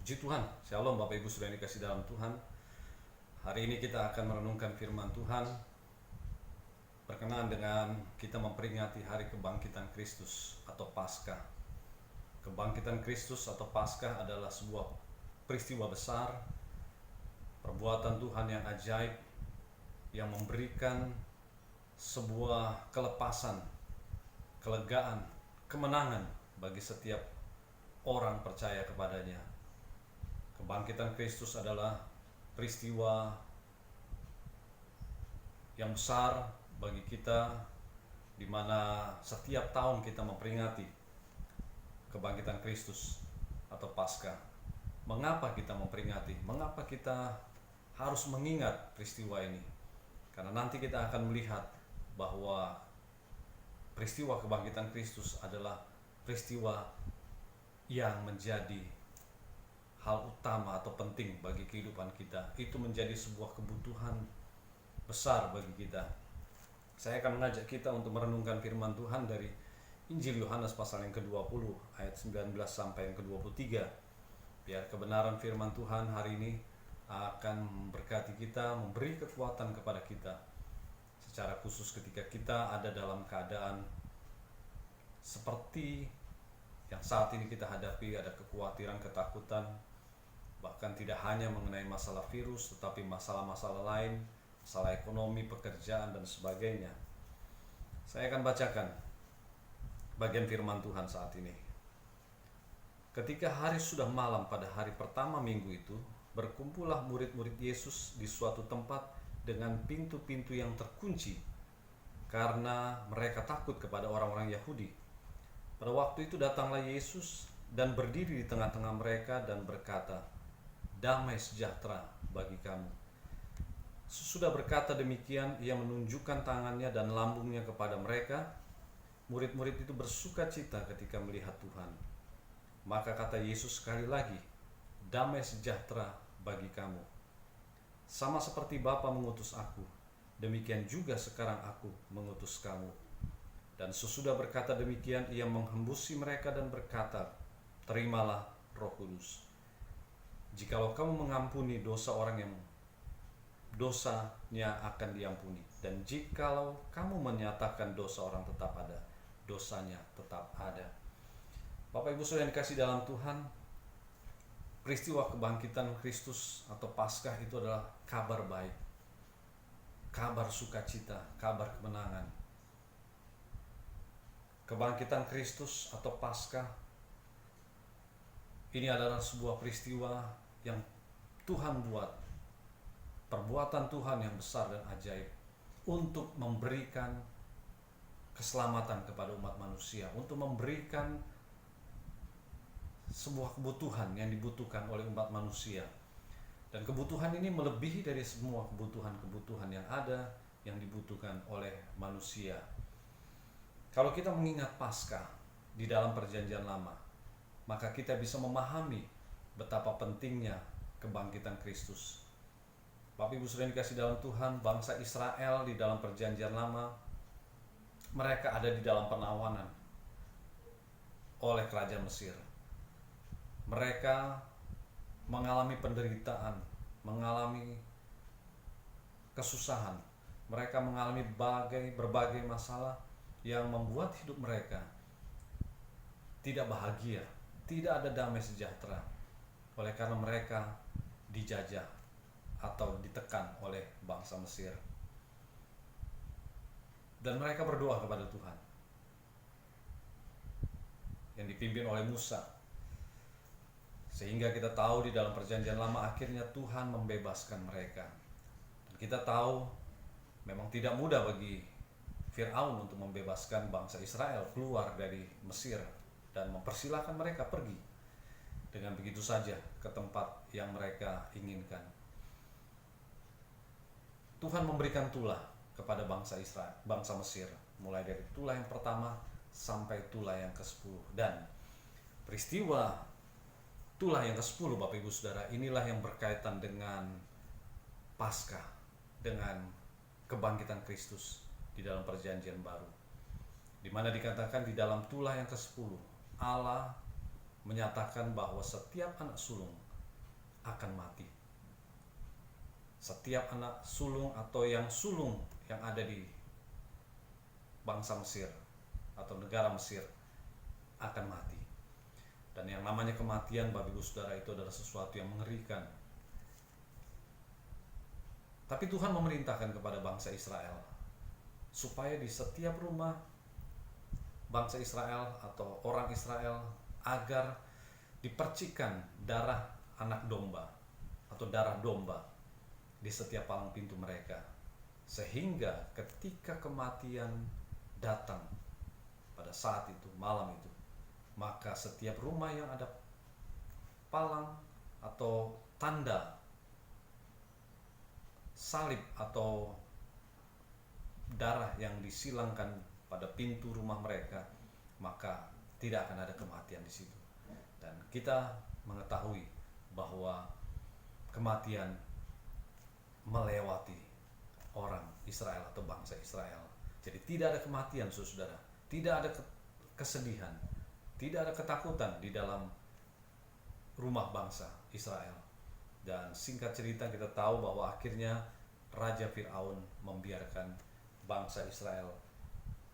Puji Tuhan, Shalom Bapak Ibu sudah dikasih dalam Tuhan. Hari ini kita akan merenungkan firman Tuhan berkenaan dengan kita memperingati hari kebangkitan Kristus atau Paskah. Kebangkitan Kristus atau Paskah adalah sebuah peristiwa besar, perbuatan Tuhan yang ajaib, yang memberikan sebuah kelepasan, kelegaan, kemenangan bagi setiap orang percaya kepadanya. Kebangkitan Kristus adalah peristiwa yang besar bagi kita, di mana setiap tahun kita memperingati kebangkitan Kristus atau Paskah. Mengapa kita memperingati? Mengapa kita harus mengingat peristiwa ini? Karena nanti kita akan melihat bahwa peristiwa kebangkitan Kristus adalah peristiwa yang menjadi hal utama atau penting bagi kehidupan kita. Itu menjadi sebuah kebutuhan besar bagi kita. Saya akan mengajak kita untuk merenungkan firman Tuhan dari Injil Yohanes pasal yang ke-20 ayat 19 sampai yang ke-23. Biar kebenaran firman Tuhan hari ini akan memberkati kita, memberi kekuatan kepada kita, secara khusus ketika kita ada dalam keadaan seperti yang saat ini kita hadapi. Ada kekhawatiran, ketakutan, bahkan tidak hanya mengenai masalah virus, tetapi masalah-masalah lain, masalah ekonomi, pekerjaan, dan sebagainya. Saya akan bacakan bagian firman Tuhan saat ini. Ketika hari sudah malam pada hari pertama minggu itu, berkumpullah murid-murid Yesus di suatu tempat dengan pintu-pintu yang terkunci, karena mereka takut kepada orang-orang Yahudi. Pada waktu itu datanglah Yesus dan berdiri di tengah-tengah mereka dan berkata, "Damai sejahtera bagi kamu." Sesudah berkata demikian, ia menunjukkan tangannya dan lambungnya kepada mereka. Murid-murid itu bersuka cita ketika melihat Tuhan. Maka kata Yesus sekali lagi, "Damai sejahtera bagi kamu. Sama seperti Bapa mengutus aku, demikian juga sekarang aku mengutus kamu." Dan sesudah berkata demikian, ia menghembusi mereka dan berkata, "Terimalah Roh Kudus. Jikalau kamu mengampuni dosa orang, yang dosanya akan diampuni. Dan jikalau kamu menyatakan dosa orang, tetap ada, dosanya tetap ada." Bapak Ibu Saudara yang dikasih dalam Tuhan, peristiwa kebangkitan Kristus atau Paskah itu adalah kabar baik, kabar sukacita, kabar kemenangan. Kebangkitan Kristus atau Paskah ini adalah sebuah peristiwa yang Tuhan buat, perbuatan Tuhan yang besar dan ajaib untuk memberikan keselamatan kepada umat manusia, untuk memberikan sebuah kebutuhan yang dibutuhkan oleh umat manusia. Dan kebutuhan ini melebihi dari semua kebutuhan-kebutuhan yang ada, yang dibutuhkan oleh manusia. Kalau kita mengingat Paskah di dalam Perjanjian Lama, maka kita bisa memahami betapa pentingnya kebangkitan Kristus. Bapak Ibu Saudara dikasih dalam Tuhan, bangsa Israel di dalam Perjanjian Lama, mereka ada di dalam penawanan oleh kerajaan Mesir. Mereka mengalami penderitaan, mengalami kesusahan. Mereka mengalami berbagai masalah yang membuat hidup mereka tidak bahagia, tidak ada damai sejahtera, oleh karena mereka dijajah atau ditekan oleh bangsa Mesir. Dan mereka berdoa kepada Tuhan yang dipimpin oleh Musa, sehingga kita tahu di dalam Perjanjian Lama akhirnya Tuhan membebaskan mereka. Dan kita tahu memang tidak mudah bagi Fir'aun untuk membebaskan bangsa Israel keluar dari Mesir dan mempersilahkan mereka pergi dengan begitu saja ke tempat yang mereka inginkan. Tuhan memberikan tulah kepada bangsa Israel, bangsa Mesir, mulai dari tulah yang pertama sampai tulah yang ke-10. Dan peristiwa tulah yang ke-10, Bapak Ibu Saudara, inilah yang berkaitan dengan Paskah, dengan kebangkitan Kristus di dalam Perjanjian Baru, di mana dikatakan di dalam tulah yang ke-10, Allah menyatakan bahwa setiap anak sulung akan mati. Setiap anak sulung atau yang sulung yang ada di bangsa Mesir atau negara Mesir akan mati. Dan yang namanya kematian, Bapak Ibu Saudara, itu adalah sesuatu yang mengerikan. Tapi Tuhan memerintahkan kepada bangsa Israel supaya di setiap rumah bangsa Israel atau orang Israel agar dipercikkan darah anak domba atau darah domba di setiap palang pintu mereka, sehingga ketika kematian datang pada saat itu, malam itu, maka setiap rumah yang ada palang atau tanda salib atau darah yang disilangkan pada pintu rumah mereka, maka tidak akan ada kematian di situ. Dan kita mengetahui bahwa kematian melewati orang Israel atau bangsa Israel. Jadi tidak ada kematian, saudara. Tidak ada kesedihan, tidak ada ketakutan di dalam rumah bangsa Israel. Dan singkat cerita, kita tahu bahwa akhirnya Raja Fir'aun membiarkan bangsa Israel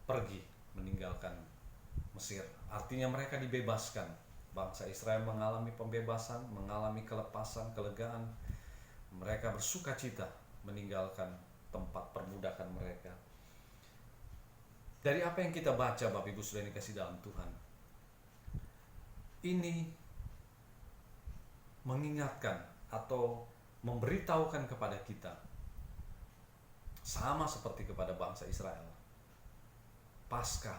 pergi meninggalkan Mesir. Artinya mereka dibebaskan. Bangsa Israel mengalami pembebasan, mengalami kelepasan, kelegaan. Mereka bersuka cita meninggalkan tempat perbudakan mereka. Dari apa yang kita baca, Bapak Ibu Saudara yang dikasihi dalam Tuhan, ini mengingatkan atau memberitahukan kepada kita, sama seperti kepada bangsa Israel, Paskah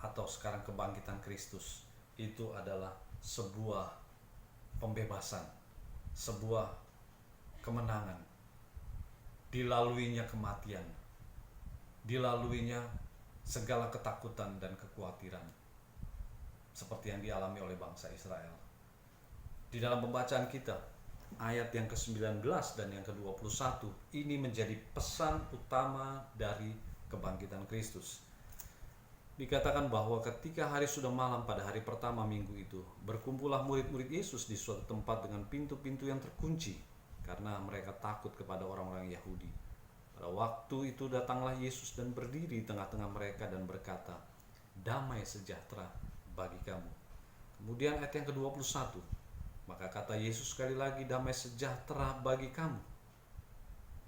atau sekarang kebangkitan Kristus itu adalah sebuah pembebasan, sebuah kemenangan. Dilaluinya kematian, dilaluinya segala ketakutan dan kekhawatiran seperti yang dialami oleh bangsa Israel. Di dalam pembacaan kita, ayat yang ke-19 dan yang ke-21, ini menjadi pesan utama dari kebangkitan Kristus. Dikatakan bahwa ketika hari sudah malam pada hari pertama minggu itu, berkumpullah murid-murid Yesus di suatu tempat dengan pintu-pintu yang terkunci, karena mereka takut kepada orang-orang Yahudi. Pada waktu itu datanglah Yesus dan berdiri di tengah-tengah mereka dan berkata, "Damai sejahtera bagi kamu." Kemudian ayat yang ke-21, maka kata Yesus sekali lagi, "Damai sejahtera bagi kamu."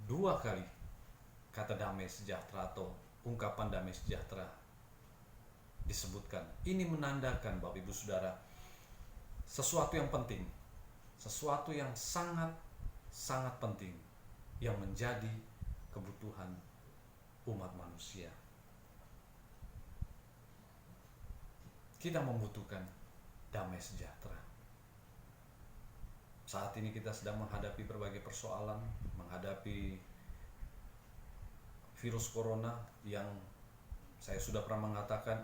Dua kali kata damai sejahtera atau ungkapan damai sejahtera disebutkan. Ini menandakan, Bapak Ibu Saudara, sesuatu yang penting, sesuatu yang sangat penting yang menjadi kebutuhan umat manusia. Kita membutuhkan damai sejahtera. Saat ini kita sedang menghadapi berbagai persoalan, menghadapi virus corona yang saya sudah pernah mengatakan,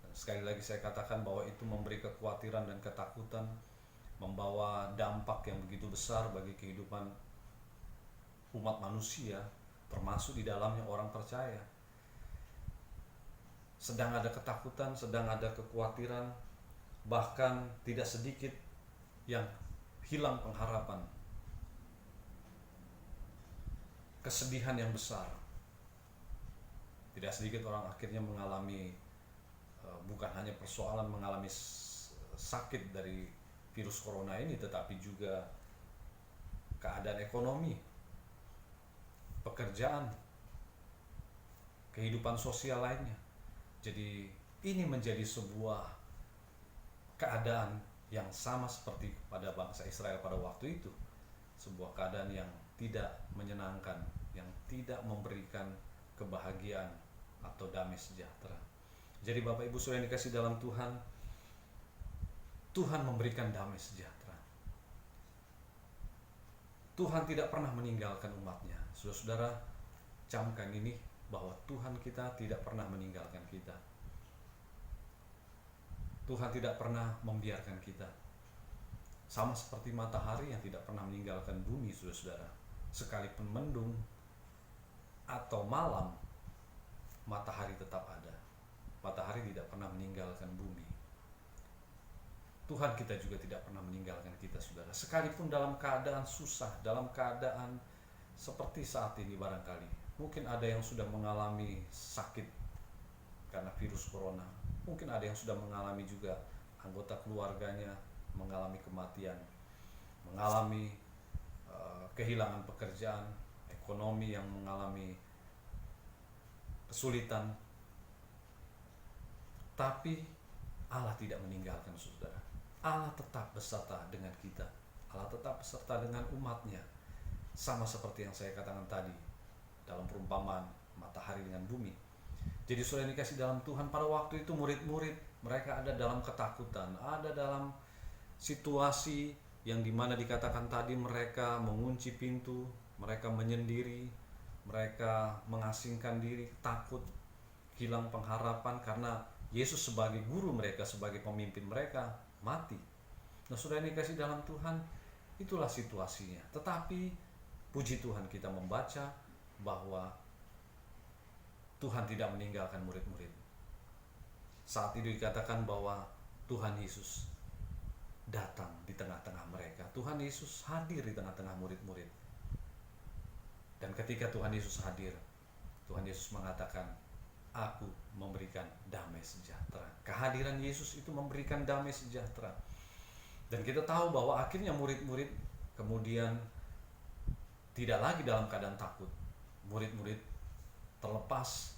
dan sekali lagi saya katakan bahwa itu memberi kekhawatiran dan ketakutan, membawa dampak yang begitu besar bagi kehidupan umat manusia, termasuk di dalamnya orang percaya. Sedang ada ketakutan, sedang ada kekhawatiran, bahkan tidak sedikit yang hilang pengharapan, kesedihan yang besar. Tidak sedikit orang akhirnya mengalami bukan hanya persoalan mengalami sakit dari virus corona ini, tetapi juga keadaan ekonomi, pekerjaan, kehidupan sosial lainnya. Jadi ini menjadi sebuah keadaan yang sama seperti pada bangsa Israel pada waktu itu. Sebuah keadaan yang tidak menyenangkan, yang tidak memberikan kebahagiaan atau damai sejahtera. Jadi Bapak Ibu Saudara yang dikasihi dalam Tuhan, Tuhan memberikan damai sejahtera. Tuhan tidak pernah meninggalkan umatnya. Saudara-saudara, camkan ini bahwa Tuhan kita tidak pernah meninggalkan kita. Tuhan tidak pernah membiarkan kita. Sama seperti matahari yang tidak pernah meninggalkan bumi, saudara-saudara. Sekalipun mendung atau malam, matahari tetap ada. Matahari tidak pernah meninggalkan bumi. Tuhan kita juga tidak pernah meninggalkan kita, saudara. Sekalipun dalam keadaan susah, dalam keadaan seperti saat ini barangkali. Mungkin ada yang sudah mengalami sakit karena virus corona. Mungkin ada yang sudah mengalami juga anggota keluarganya mengalami kematian, mengalami kehilangan pekerjaan, ekonomi yang mengalami kesulitan. Tapi Allah tidak meninggalkan, saudara. Allah tetap beserta dengan kita. Allah tetap beserta dengan umatnya. Sama seperti yang saya katakan tadi dalam perumpamaan matahari dengan bumi. Jadi saudara yang dikasih dalam Tuhan, pada waktu itu murid-murid mereka ada dalam ketakutan, ada dalam situasi yang dimana dikatakan tadi mereka mengunci pintu, mereka menyendiri, mereka mengasingkan diri, takut, hilang pengharapan karena Yesus sebagai guru mereka, sebagai pemimpin mereka mati. Nah, saudara yang dikasih dalam Tuhan, itulah situasinya. Tetapi puji Tuhan kita membaca bahwa Tuhan tidak meninggalkan murid-murid. Saat itu dikatakan bahwa Tuhan Yesus datang di tengah-tengah mereka. Tuhan Yesus hadir di tengah-tengah murid-murid. Dan ketika Tuhan Yesus hadir, Tuhan Yesus mengatakan, "Aku memberikan damai sejahtera." Kehadiran Yesus itu memberikan damai sejahtera. Dan kita tahu bahwa akhirnya murid-murid kemudian tidak lagi dalam keadaan takut. Murid-murid terlepas,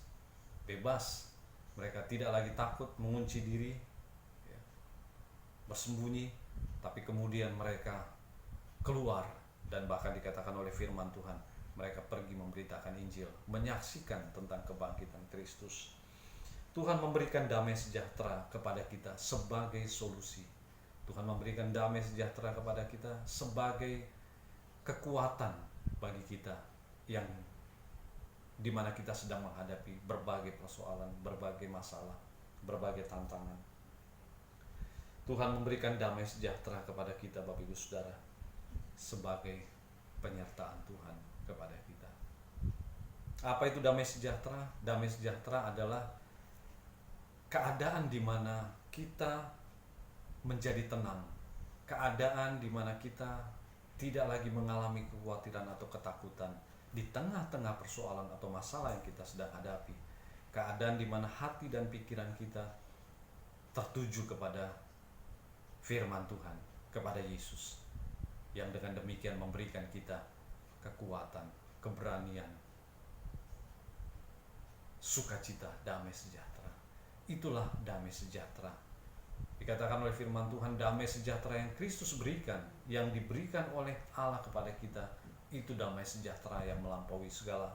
bebas. Mereka tidak lagi takut, mengunci diri, bersembunyi, tapi kemudian mereka keluar, dan bahkan dikatakan oleh firman Tuhan, mereka pergi memberitakan Injil, menyaksikan tentang kebangkitan Kristus. Tuhan memberikan damai sejahtera kepada kita sebagai solusi. Tuhan memberikan damai sejahtera kepada kita sebagai kekuatan bagi kita yang dimana kita sedang menghadapi berbagai persoalan, berbagai masalah, berbagai tantangan. Tuhan memberikan damai sejahtera kepada kita, Bapak Ibu Saudara, sebagai penyertaan Tuhan kepada kita. Apa itu damai sejahtera? Damai sejahtera adalah keadaan di mana kita menjadi tenang, keadaan di mana kita tidak lagi mengalami kekhawatiran atau ketakutan di tengah-tengah persoalan atau masalah yang kita sedang hadapi. Keadaan di mana hati dan pikiran kita tertuju kepada firman Tuhan, kepada Yesus, yang dengan demikian memberikan kita kekuatan, keberanian, sukacita, damai sejahtera. Itulah damai sejahtera. Dikatakan oleh firman Tuhan, damai sejahtera yang Kristus berikan, yang diberikan oleh Allah kepada kita, itu damai sejahtera yang melampaui segala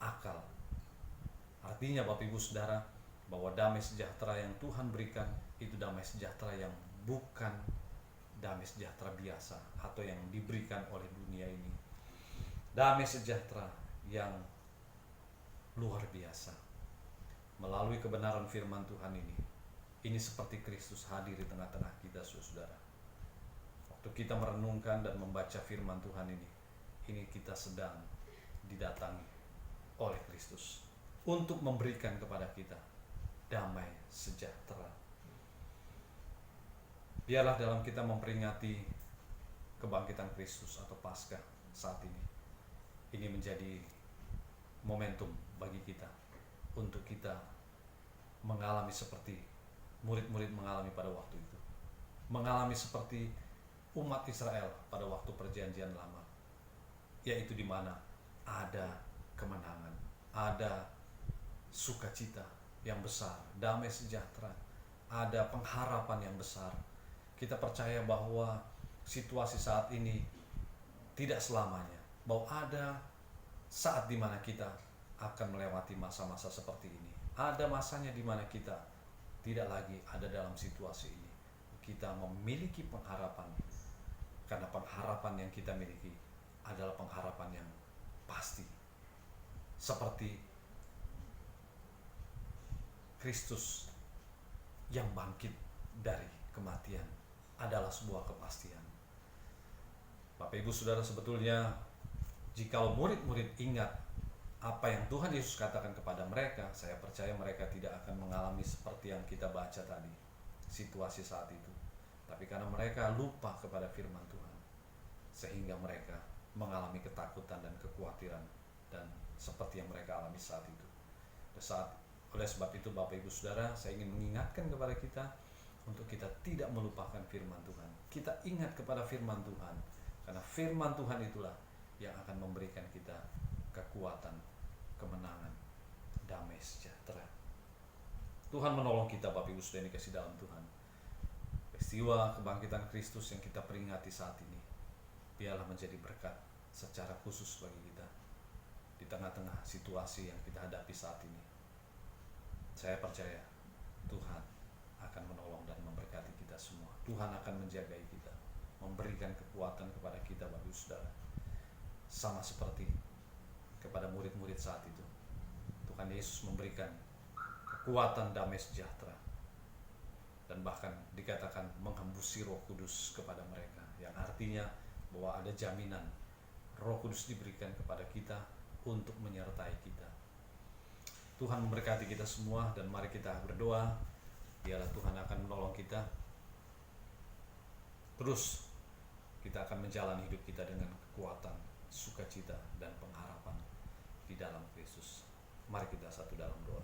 akal. Artinya Bapak Ibu Saudara, bahwa damai sejahtera yang Tuhan berikan itu damai sejahtera yang bukan damai sejahtera biasa atau yang diberikan oleh dunia ini. Damai sejahtera yang luar biasa melalui kebenaran firman Tuhan ini. Ini seperti Kristus hadir di tengah-tengah kita, saudara. Waktu kita merenungkan dan membaca firman Tuhan ini kita sedang didatangi oleh Kristus untuk memberikan kepada kita damai sejahtera. Biarlah dalam kita memperingati kebangkitan Kristus atau Paskah saat ini menjadi momentum bagi kita untuk kita mengalami seperti murid-murid mengalami pada waktu itu, mengalami seperti umat Israel pada waktu perjanjian lama, yaitu di mana ada kemenangan, ada sukacita yang besar, damai sejahtera, ada pengharapan yang besar. Kita percaya bahwa situasi saat ini tidak selamanya, bahwa ada saat di mana kita akan melewati masa-masa seperti ini. Ada masanya di mana kita tidak lagi ada dalam situasi ini. Kita memiliki pengharapan, karena pengharapan yang kita miliki adalah pengharapan yang pasti, seperti Kristus yang bangkit dari kematian adalah sebuah kepastian. Bapak Ibu Saudara, sebetulnya jikalau murid-murid ingat apa yang Tuhan Yesus katakan kepada mereka, saya percaya mereka tidak akan mengalami seperti yang kita baca tadi, situasi saat itu. tapi karena mereka lupa kepada firman Tuhan, sehingga mereka mengalami ketakutan dan kekhawatiran, dan seperti yang mereka alami saat itu. Oleh sebab itu Bapak Ibu Saudara, saya ingin mengingatkan kepada kita untuk kita tidak melupakan firman Tuhan. Kita ingat kepada firman Tuhan, karena firman Tuhan itulah yang akan memberikan kita kekuatan, kemenangan, damai sejahtera. Tuhan menolong kita Bapak Ibu Saudara yang dikasih dalam Tuhan. Peristiwa kebangkitan Kristus yang kita peringati saat ini biarlah menjadi berkat secara khusus bagi kita di tengah-tengah situasi yang kita hadapi saat ini. Saya percaya Tuhan akan menolong dan memberkati kita semua. Tuhan akan menjagai kita, memberikan kekuatan kepada kita Bapak Ibu Saudara, sama seperti kepada murid-murid saat itu. Tuhan Yesus memberikan kekuatan, damai sejahtera, dan bahkan dikatakan menghembusi Roh Kudus kepada mereka, yang artinya bahwa ada jaminan Roh Kudus diberikan kepada kita untuk menyertai kita. Tuhan memberkati kita semua, dan mari kita berdoa. Biarlah Tuhan akan menolong kita. Terus kita akan menjalani hidup kita dengan kekuatan, sukacita, dan pengharapan di dalam Kristus. Mari kita satu dalam doa.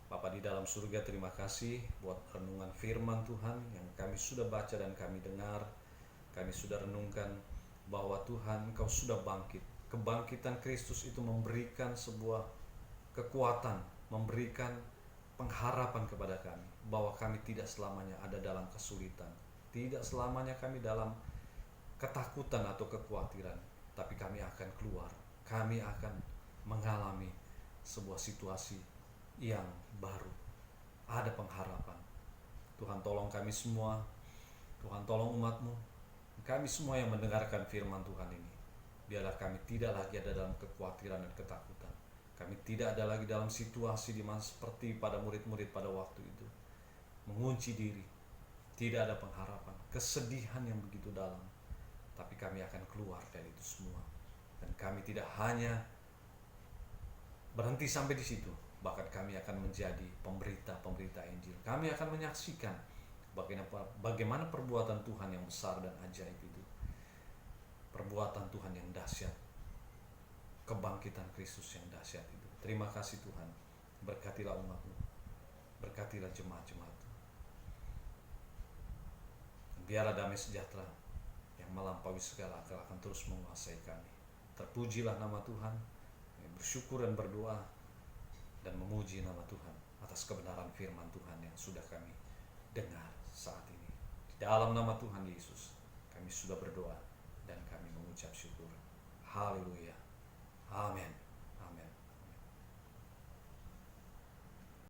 Bapa di dalam surga, terima kasih buat renungan firman Tuhan yang kami sudah baca dan kami dengar. Kami sudah renungkan bahwa Tuhan, Engkau sudah bangkit. Kebangkitan Kristus itu memberikan sebuah kekuatan, memberikan pengharapan kepada kami, bahwa kami tidak selamanya ada dalam kesulitan, tidak selamanya kami dalam ketakutan atau kekhawatiran, tapi kami akan keluar, kami akan mengalami sebuah situasi yang baru, ada pengharapan. Tuhan tolong kami semua, Tuhan tolong umat-Mu, kami semua yang mendengarkan firman Tuhan ini. Biarlah kami tidak lagi ada dalam kekhawatiran dan ketakutan. Kami tidak ada lagi dalam situasi di mana seperti pada murid-murid pada waktu itu, mengunci diri, tidak ada pengharapan, kesedihan yang begitu dalam. Tapi kami akan keluar dari itu semua, dan kami tidak hanya berhenti sampai di situ, bahkan kami akan menjadi pemberita-pemberita Injil. Kami akan menyaksikan bagaimana perbuatan Tuhan yang besar dan ajaib itu, perbuatan Tuhan yang dahsyat, kebangkitan Kristus yang dahsyat itu. Terima kasih Tuhan, berkatilah umat-Mu, berkatilah jemaat-jemaat-Mu. Biarlah damai sejahtera yang melampaui segala akal akan terus menguasai kami. Terpujilah nama Tuhan. Kami bersyukur dan berdoa dan memuji nama Tuhan atas kebenaran firman Tuhan yang sudah kami dengar saat ini. Di dalam nama Tuhan Yesus kami sudah berdoa dan kami mengucap syukur. Haleluya. Amin.